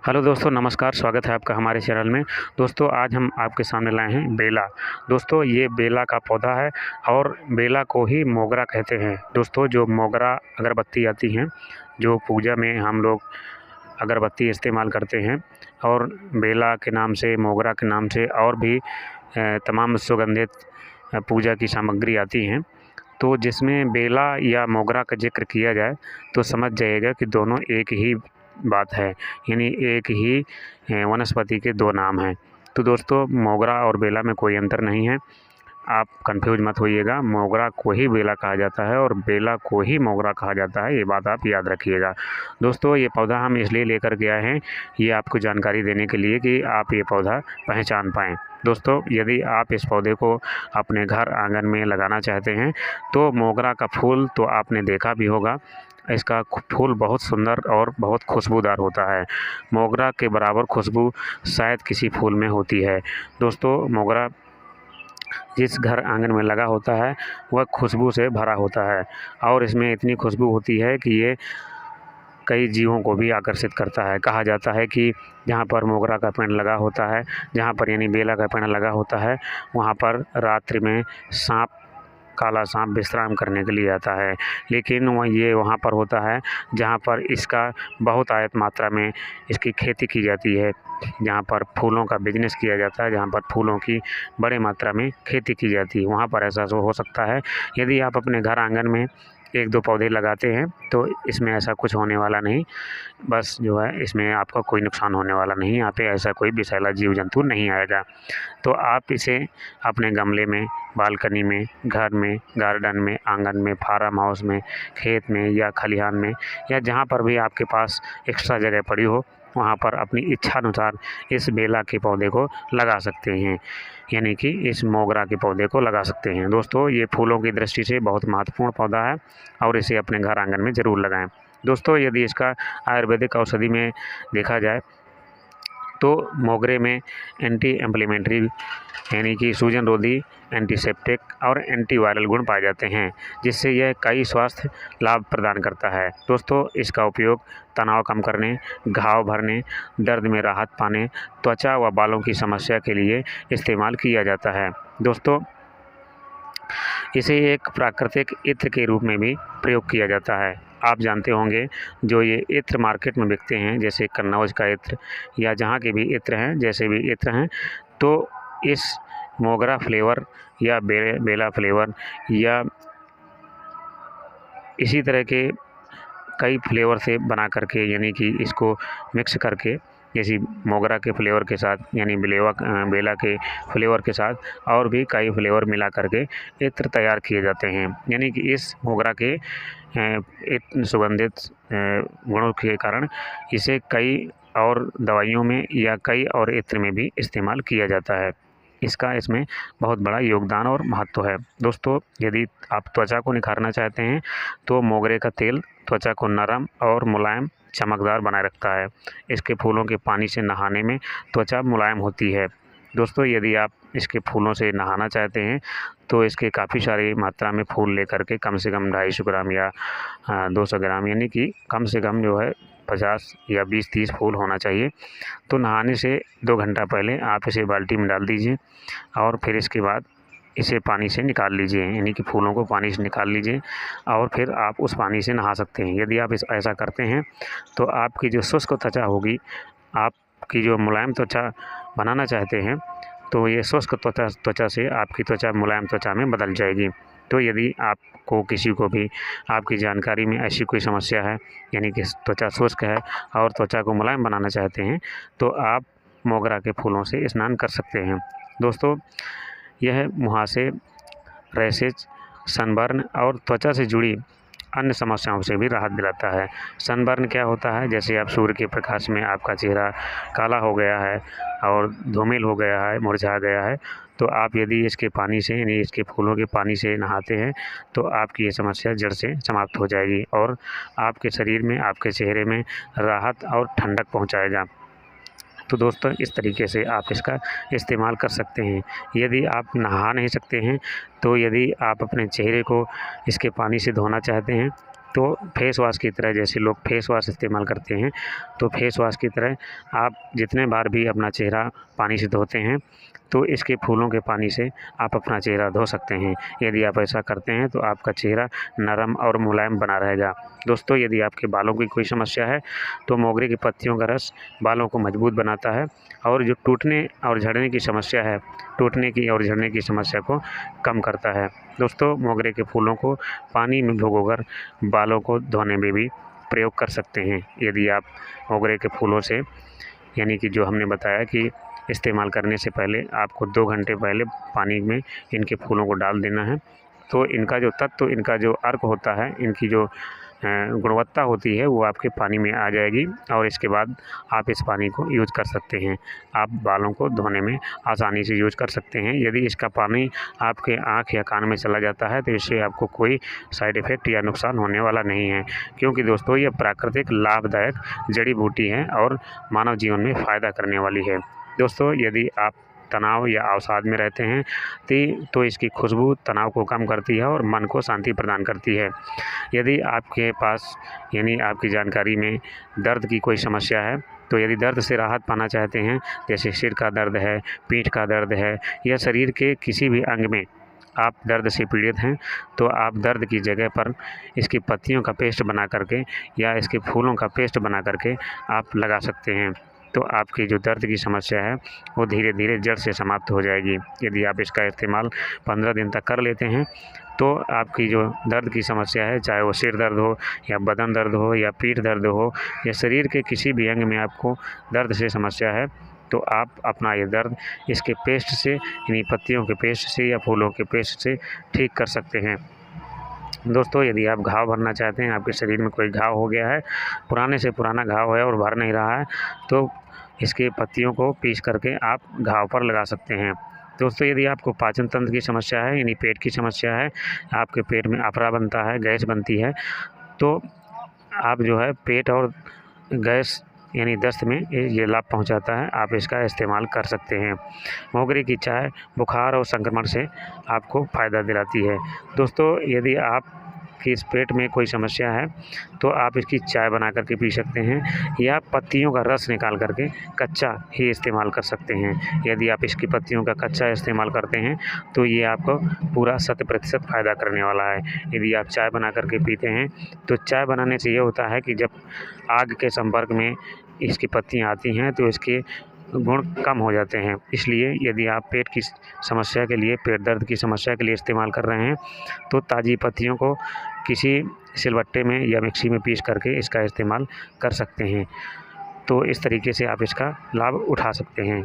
Hello दोस्तों, नमस्कार। स्वागत है आपका हमारे चैनल में। दोस्तों, आज हम आपके सामने लाए हैं बेला। दोस्तों, ये बेला का पौधा है और बेला को ही मोगरा कहते हैं। दोस्तों, जो मोगरा अगरबत्ती आती हैं, जो पूजा में हम लोग अगरबत्ती इस्तेमाल करते हैं, और बेला के नाम से, मोगरा के नाम से और भी तमाम सुगंधित पूजा की सामग्री आती हैं। तो जिसमें बेला या मोगरा का ज़िक्र किया जाए तो समझ जाइएगा कि दोनों एक ही बात है, यानी एक ही वनस्पति के दो नाम हैं। तो दोस्तों, मोगरा और बेला में कोई अंतर नहीं है, आप कंफ्यूज मत होइएगा। मोगरा को ही बेला कहा जाता है और बेला को ही मोगरा कहा जाता है, ये बात आप याद रखिएगा। दोस्तों, ये पौधा हम इसलिए लेकर के आए हैं, ये आपको जानकारी देने के लिए कि आप ये पौधा पहचान पाएँ। दोस्तों, यदि आप इस पौधे को अपने घर आंगन में लगाना चाहते हैं तो मोगरा का फूल तो आपने देखा भी होगा। इसका फूल बहुत सुंदर और बहुत खुशबूदार होता है। मोगरा के बराबर खुशबू शायद किसी फूल में होती है। दोस्तों, मोगरा जिस घर आंगन में लगा होता है वह खुशबू से भरा होता है, और इसमें इतनी खुशबू होती है कि ये कई जीवों को भी आकर्षित करता है। कहा जाता है कि जहाँ पर मोगरा का पेड़ लगा होता है, जहाँ पर यानी बेला का पेड़ लगा होता है, वहाँ पर रात्रि में सांप, काला सांप विश्राम करने के लिए आता है। लेकिन ये वहाँ पर होता है जहाँ पर इसका बहुत आयत मात्रा में इसकी खेती की जाती है, जहाँ पर फूलों का बिजनेस किया जाता है, जहाँ पर फूलों की बड़े मात्रा में खेती की जाती है, वहाँ पर ऐसा हो सकता है। यदि आप अपने घर आंगन में एक दो पौधे लगाते हैं तो इसमें ऐसा कुछ होने वाला नहीं। बस जो है, इसमें आपका कोई नुकसान होने वाला नहीं, यहाँ पे ऐसा कोई विषैला जीव जंतु नहीं आएगा। तो आप इसे अपने गमले में, बालकनी में, घर में, गार्डन में, आंगन में, फार्म हाउस में, खेत में या खलिहान में, या जहाँ पर भी आपके पास एक्स्ट्रा जगह पड़ी हो, वहाँ पर अपनी इच्छानुसार इस बेला के पौधे को लगा सकते हैं, यानी कि इस मोगरा के पौधे को लगा सकते हैं। दोस्तों, ये फूलों की दृष्टि से बहुत महत्वपूर्ण पौधा है और इसे अपने घर आंगन में ज़रूर लगाएं। दोस्तों, यदि इसका आयुर्वेदिक औषधि में देखा जाए तो मोगरे में एंटी एम्प्लीमेंट्री, यानी कि सूजन रोधी, एंटीसेप्टिक और एंटीवायरल गुण पाए जाते हैं, जिससे यह कई स्वास्थ्य लाभ प्रदान करता है। दोस्तों, इसका उपयोग तनाव कम करने, घाव भरने, दर्द में राहत पाने, त्वचा व बालों की समस्या के लिए इस्तेमाल किया जाता है। दोस्तों, इसे एक प्राकृतिक इत्र के रूप में भी प्रयोग किया जाता है। आप जानते होंगे, जो ये इत्र मार्केट में बिकते हैं, जैसे कन्नौज का इत्र या जहाँ के भी इत्र हैं, जैसे भी इत्र हैं, तो इस मोगरा फ्लेवर या बेला फ्लेवर या इसी तरह के कई फ्लेवर से बना करके, यानी कि इसको मिक्स करके, जैसे मोगरा के फ्लेवर के साथ, यानी बेला के फ्लेवर के साथ और भी कई फ्लेवर मिला करके इत्र तैयार किए जाते हैं। यानी कि इस मोगरा के सुगंधित गुणों के कारण इसे कई और दवाइयों में या कई और इत्र में भी इस्तेमाल किया जाता है। इसका इसमें बहुत बड़ा योगदान और महत्व है। दोस्तों, यदि आप त्वचा को निखारना चाहते हैं तो मोगरे का तेल त्वचा को नरम और मुलायम, चमकदार बनाए रखता है। इसके फूलों के पानी से नहाने में त्वचा मुलायम होती है। दोस्तों, यदि आप इसके फूलों से नहाना चाहते हैं तो इसके काफ़ी सारी मात्रा में फूल लेकर के कम से कम 250 ग्राम या 200 ग्राम, यानी कि कम से कम जो है 50 या 20-30 फूल होना चाहिए। तो नहाने से 2 घंटा पहले आप इसे बाल्टी में डाल दीजिए और फिर इसके बाद इसे पानी से निकाल लीजिए, यानी कि फूलों को पानी से निकाल लीजिए और फिर आप उस पानी से नहा सकते हैं। यदि आप ऐसा करते हैं तो आपकी जो शुष्क त्वचा होगी, आपकी जो मुलायम त्वचा बनाना चाहते हैं, तो ये शुष्क त्वचा से आपकी त्वचा मुलायम त्वचा में बदल जाएगी। तो यदि आपको किसी को भी आपकी जानकारी में ऐसी कोई समस्या है, यानी कि त्वचा शुष्क है और त्वचा को मुलायम बनाना चाहते हैं, तो आप मोगरा के फूलों से स्नान कर सकते हैं। दोस्तों, यह मुहासे, रैशेज, सनबर्न और त्वचा से जुड़ी अन्य समस्याओं से भी राहत दिलाता है। सनबर्न क्या होता है? जैसे आप सूर्य के प्रकाश में आपका चेहरा काला हो गया है और धूमिल हो गया है, मुरझा गया है, तो आप यदि इसके पानी से, यानी इसके फूलों के पानी से नहाते हैं तो आपकी ये समस्या जड़ से समाप्त हो जाएगी और आपके शरीर में, आपके चेहरे में राहत और ठंडक पहुँचाएगा। तो दोस्तों, इस तरीके से आप इसका इस्तेमाल कर सकते हैं। यदि आप नहा नहीं सकते हैं तो यदि आप अपने चेहरे को इसके पानी से धोना चाहते हैं तो फेस वॉश की तरह, जैसे लोग फेस वॉश इस्तेमाल करते हैं, तो फेस वॉश की तरह आप जितने बार भी अपना चेहरा पानी से धोते हैं, तो इसके फूलों के पानी से आप अपना चेहरा धो सकते हैं। यदि आप ऐसा करते हैं तो आपका चेहरा नरम और मुलायम बना रहेगा। दोस्तों, यदि आपके बालों की कोई समस्या है तो मोगरे की पत्तियों का रस बालों को मजबूत बनाता है और जो टूटने और झड़ने की समस्या है, टूटने की और झड़ने की समस्या को कम करता है। दोस्तों, मोगरे के फूलों को पानी में भिगोकर बालों को धोने में भी प्रयोग कर सकते हैं। यदि आप मोगरे के फूलों से, यानी कि जो हमने बताया कि इस्तेमाल करने से पहले आपको 2 घंटे पहले पानी में इनके फूलों को डाल देना है, तो इनका जो तत्व, इनका जो अर्क होता है, इनकी जो गुणवत्ता होती है वो आपके पानी में आ जाएगी और इसके बाद आप इस पानी को यूज़ कर सकते हैं। आप बालों को धोने में आसानी से यूज़ कर सकते हैं। यदि इसका पानी आपके आँख या कान में चला जाता है तो इससे आपको कोई साइड इफ़ेक्ट या नुकसान होने वाला नहीं है, क्योंकि दोस्तों ये प्राकृतिक लाभदायक जड़ी बूटी है और मानव जीवन में फ़ायदा करने वाली है। दोस्तों, यदि आप तनाव या अवसाद में रहते हैं तो इसकी खुशबू तनाव को कम करती है और मन को शांति प्रदान करती है। यदि आपके पास, यानी आपकी जानकारी में दर्द की कोई समस्या है, तो यदि दर्द से राहत पाना चाहते हैं, जैसे सिर का दर्द है, पीठ का दर्द है या शरीर के किसी भी अंग में आप दर्द से पीड़ित हैं, तो आप दर्द की जगह पर इसकी पत्तियों का पेस्ट बना करके या इसके फूलों का पेस्ट बना करके आप लगा सकते हैं। तो आपकी जो दर्द की समस्या है वो धीरे धीरे जड़ से समाप्त हो जाएगी। यदि आप इसका इस्तेमाल 15 दिन तक कर लेते हैं तो आपकी जो दर्द की समस्या है, चाहे वो सिर दर्द हो या बदन दर्द हो या पीठ दर्द हो या शरीर के किसी भी अंग में आपको दर्द से समस्या है, तो आप अपना ये दर्द इसके पेस्ट से, यानी पत्तियों के पेस्ट से या फूलों के पेस्ट से ठीक कर सकते हैं। दोस्तों, यदि आप घाव भरना चाहते हैं, आपके शरीर में कोई घाव हो गया है, पुराने से पुराना घाव है और भर नहीं रहा है, तो इसके पत्तियों को पीस करके आप घाव पर लगा सकते हैं। दोस्तों, यदि आपको पाचन तंत्र की समस्या है, यानी पेट की समस्या है, आपके पेट में अफरा बनता है, गैस बनती है, तो आप जो है पेट और गैस यानी दस्त में ये लाभ पहुंचाता है, आप इसका इस्तेमाल कर सकते हैं। मोगरे की चाय बुखार और संक्रमण से आपको फ़ायदा दिलाती है। दोस्तों, यदि आप कि इस पेट में कोई समस्या है तो आप इसकी चाय बना करके पी सकते हैं या पत्तियों का रस निकाल करके कच्चा ही इस्तेमाल कर सकते हैं। यदि आप इसकी पत्तियों का कच्चा इस्तेमाल करते हैं तो ये आपको पूरा 100% फ़ायदा करने वाला है। यदि आप चाय बना करके पीते हैं तो चाय बनाने से ये होता है कि जब आग के संपर्क में इसकी पत्तियाँ आती हैं तो इसके गुण कम हो जाते हैं। इसलिए यदि आप पेट की समस्या के लिए, पेट दर्द की समस्या के लिए इस्तेमाल कर रहे हैं तो ताज़ी पत्तियों को किसी सिलबट्टे में या मिक्सी में पीस करके इसका इस्तेमाल कर सकते हैं। तो इस तरीके से आप इसका लाभ उठा सकते हैं।